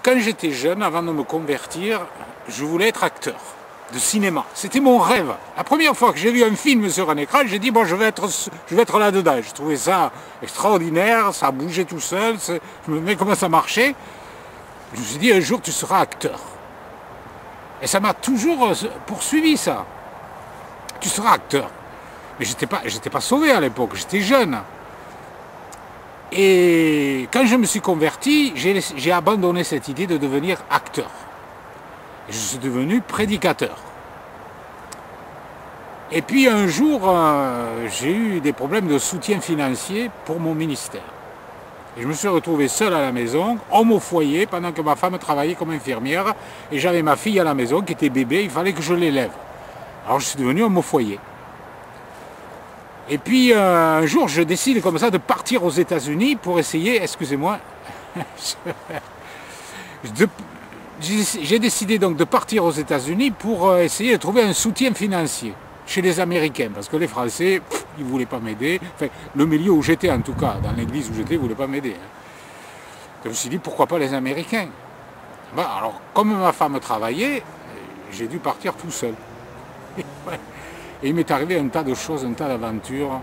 quand j'étais jeune, avant de me convertir, je voulais être acteur de cinéma. C'était mon rêve. La première fois que j'ai vu un film sur un écran, j'ai dit, bon, je vais être là-dedans. Je trouvais ça extraordinaire, ça bougeait tout seul, je me demandais comment ça marchait. Je me suis dit, un jour, tu seras acteur. Et ça m'a toujours poursuivi, ça. Tu seras acteur. Mais j'étais pas sauvé à l'époque, j'étais jeune. Et quand je me suis converti, j'ai abandonné cette idée de devenir acteur. Et je suis devenu prédicateur. Et puis un jour, j'ai eu des problèmes de soutien financier pour mon ministère. Et je me suis retrouvé seul à la maison, homme au foyer, pendant que ma femme travaillait comme infirmière. Et j'avais ma fille à la maison qui était bébé, il fallait que je l'élève. Alors je suis devenu homme au foyer. Et puis un jour, je décide comme ça de partir aux États-Unis pour essayer, excusez-moi, j'ai décidé donc de partir aux États-Unis pour essayer de trouver un soutien financier chez les Américains, parce que les Français, ils ne voulaient pas m'aider. Enfin, le milieu où j'étais en tout cas, dans l'église où j'étais, ils ne voulaient pas m'aider. Je me suis dit, pourquoi pas les Américains? Ben, alors, comme ma femme travaillait, j'ai dû partir tout seul. Et il m'est arrivé un tas de choses, un tas d'aventures.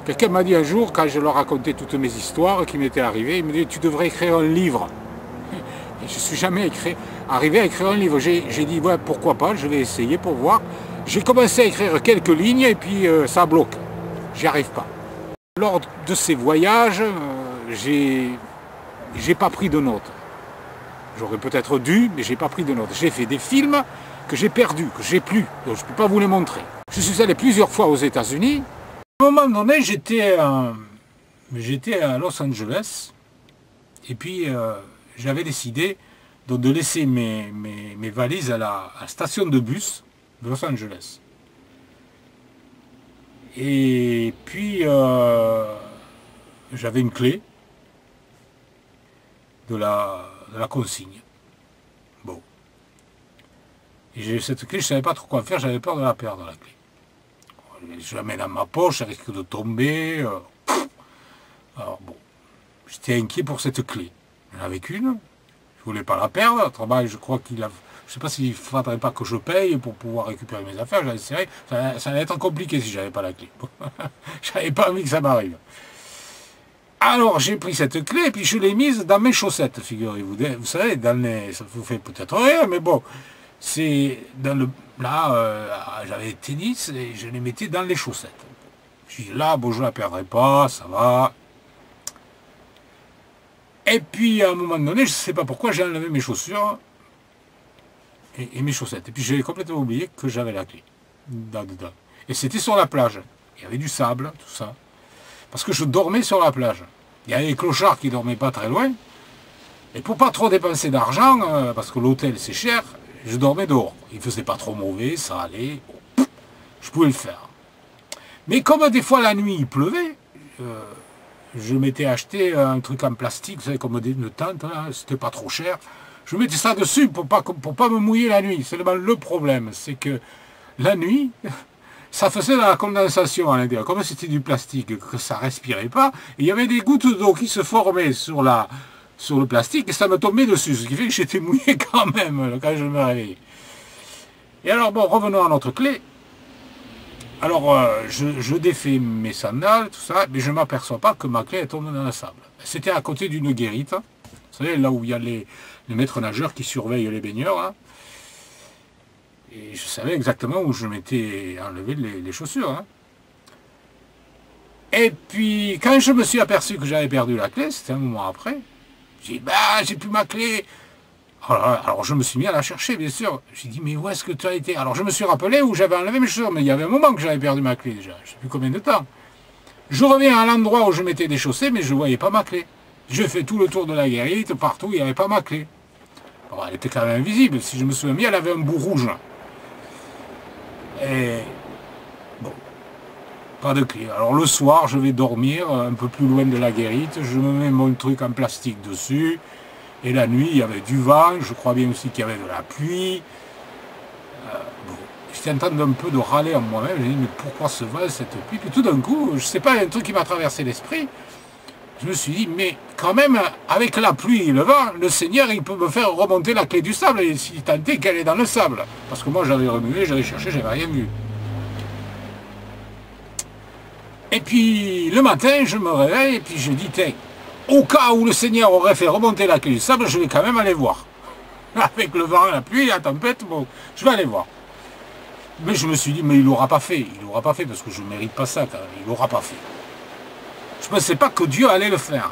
Quelqu'un m'a dit un jour, quand je leur racontais toutes mes histoires qui m'étaient arrivées, il me dit, tu devrais écrire un livre. Et je ne suis jamais arrivé à écrire un livre. J'ai dit, ouais, pourquoi pas, je vais essayer pour voir. J'ai commencé à écrire quelques lignes et puis ça bloque. J'y arrive pas. Lors de ces voyages, j'ai pas pris de notes. J'aurais peut-être dû, mais j'ai pas pris de notes. J'ai fait des films que j'ai perdus, que j'ai plus, donc je ne peux pas vous les montrer. Je suis allé plusieurs fois aux États-Unis. À un moment donné, j'étais à Los Angeles, et puis j'avais décidé donc, de laisser mes valises à la station de bus de Los Angeles. Et puis j'avais une clé de la consigne. Bon. Et cette clé, je ne savais pas trop quoi faire, j'avais peur de la perdre, la clé. Je la mets dans ma poche, elle risque de tomber. Alors bon, j'étais inquiet pour cette clé. J'en avais qu'une, je ne voulais pas la perdre. Autrement, je crois qu'il a... Je ne sais pas s'il ne faudrait pas que je paye pour pouvoir récupérer mes affaires. J'avais serré. Ça allait être compliqué si je n'avais pas la clé. J'avais pas envie que ça m'arrive. Alors j'ai pris cette clé et puis je l'ai mise dans mes chaussettes, figurez-vous. Vous savez, ça vous fait peut-être rien, mais bon, c'est dans le... Là, j'avais des tennis et je les mettais dans les chaussettes. Je dis là, bon, je ne la perdrai pas, ça va. Et puis à un moment donné, je ne sais pas pourquoi, j'ai enlevé mes chaussures et mes chaussettes. Et puis j'ai complètement oublié que j'avais la clé dedans. Et c'était sur la plage. Il y avait du sable, tout ça. Parce que je dormais sur la plage. Il y avait des clochards qui ne dormaient pas très loin. Et pour pas trop dépenser d'argent, parce que l'hôtel c'est cher, je dormais dehors. Il ne faisait pas trop mauvais, ça allait. Je pouvais le faire. Mais comme des fois la nuit il pleuvait, je m'étais acheté un truc en plastique, vous savez, comme une tente, c'était pas trop cher. Je mettais ça dessus pour pas me mouiller la nuit. Seulement le problème, c'est que la nuit, ça faisait de la condensation à l'intérieur. Comme c'était du plastique, que ça respirait pas, et il y avait des gouttes d'eau qui se formaient sur le plastique, et ça me tombait dessus, ce qui fait que j'étais mouillé quand même, quand je me réveillais. Et alors, bon, revenons à notre clé. Alors, je défais mes sandales, tout ça, mais je ne m'aperçois pas que ma clé est tombée dans le sable. C'était à côté d'une guérite, vous savez, là où il y a les maîtres nageurs qui surveillent les baigneurs, hein. Et je savais exactement où je m'étais enlevé les chaussures. Hein. Et puis, quand je me suis aperçu que j'avais perdu la clé, c'était un moment après, j'ai dit, bah, j'ai plus ma clé. Alors, je me suis mis à la chercher, bien sûr. J'ai dit, mais où est-ce que tu as été? Alors, je me suis rappelé où j'avais enlevé mes chaussures, mais il y avait un moment que j'avais perdu ma clé déjà. Je ne sais plus combien de temps. Je reviens à l'endroit où je m'étais déchaussé, mais je ne voyais pas ma clé. Je fais tout le tour de la guérite, partout, il n'y avait pas ma clé. Bon, elle était quand même invisible. Si je me souviens bien, elle avait un bout rouge. Et bon, pas de clé. Alors le soir, je vais dormir un peu plus loin de la guérite, je me mets mon truc en plastique dessus, et la nuit, il y avait du vent, je crois bien aussi qu'il y avait de la pluie. Bon, j'étais en train d'un peu de râler en moi-même, j'ai dit, mais pourquoi ce vent, cette pluie? Puis tout d'un coup, je sais pas, il y a un truc qui m'a traversé l'esprit, Je me suis dit, mais quand même, avec la pluie et le vent, le Seigneur, il peut me faire remonter la clé du sable, et si tant est qu'elle est dans le sable. Parce que moi, j'avais remué, j'avais cherché, j'avais rien vu. Et puis, le matin, je me réveille, et puis je dis, tiens, au cas où le Seigneur aurait fait remonter la clé du sable, je vais quand même aller voir. Avec le vent, la pluie, la tempête, bon, je vais aller voir. Mais je me suis dit, mais il l'aura pas fait. Il l'aura pas fait, parce que je ne mérite pas ça, quand même. Il l'aura pas fait. Je ne pensais pas que Dieu allait le faire.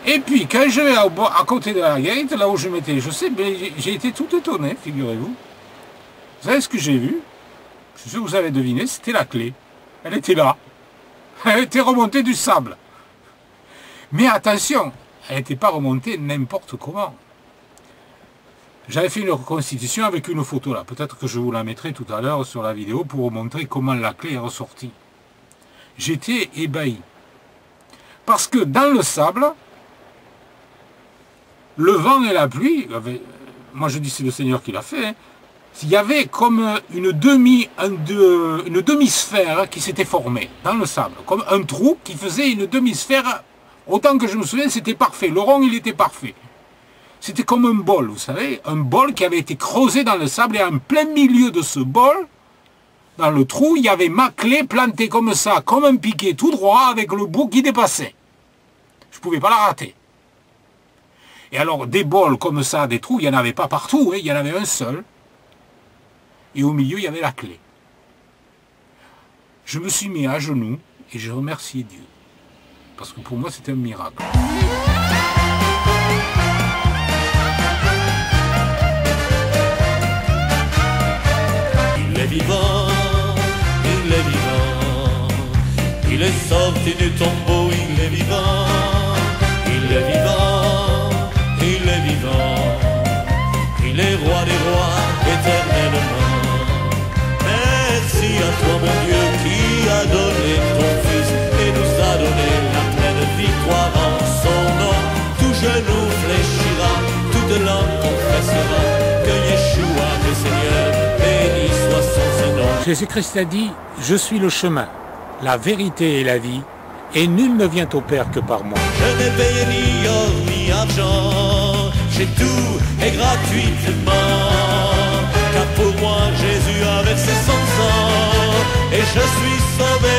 Et puis, quand je vais à côté de la gate, là où je m'étais, je sais, j'ai été tout étonné, figurez-vous. Vous savez ce que j'ai vu? Je suis sûr que vous avez deviné, c'était la clé. Elle était là. Elle était remontée du sable. Mais attention, elle n'était pas remontée n'importe comment. J'avais fait une reconstitution avec une photo là. Peut-être que je vous la mettrai tout à l'heure sur la vidéo pour vous montrer comment la clé est ressortie. J'étais ébahi. Parce que dans le sable, le vent et la pluie, moi je dis c'est le Seigneur qui l'a fait, hein, il y avait comme une demi-sphère qui s'était formée dans le sable. Comme un trou qui faisait une demi-sphère. Autant que je me souviens, c'était parfait. Le rond, il était parfait. C'était comme un bol, vous savez, un bol qui avait été creusé dans le sable et en plein milieu de ce bol, dans le trou, il y avait ma clé plantée comme ça, comme un piquet tout droit avec le bout qui dépassait. Je ne pouvais pas la rater. Et alors, des bols comme ça, des trous, il n'y en avait pas partout, hein, il y en avait un seul. Et au milieu, il y avait la clé. Je me suis mis à genoux et je remerciais Dieu. Parce que pour moi, c'était un miracle. Il est vivant, il est vivant, il est sorti du tombeau, il est vivant, il est vivant, il est vivant, il est roi des rois éternellement. Merci à toi mon Dieu qui a donné ton Fils et nous a donné la pleine victoire en son nom. Tout genou fléchira, toute langue confessera que Yeshua est Seigneur. Jésus-Christ a dit, je suis le chemin, la vérité et la vie, et nul ne vient au Père que par moi. Je n'ai payé ni or ni argent, j'ai tout et gratuitement, car pour moi Jésus a versé son sang, et je suis sauvé.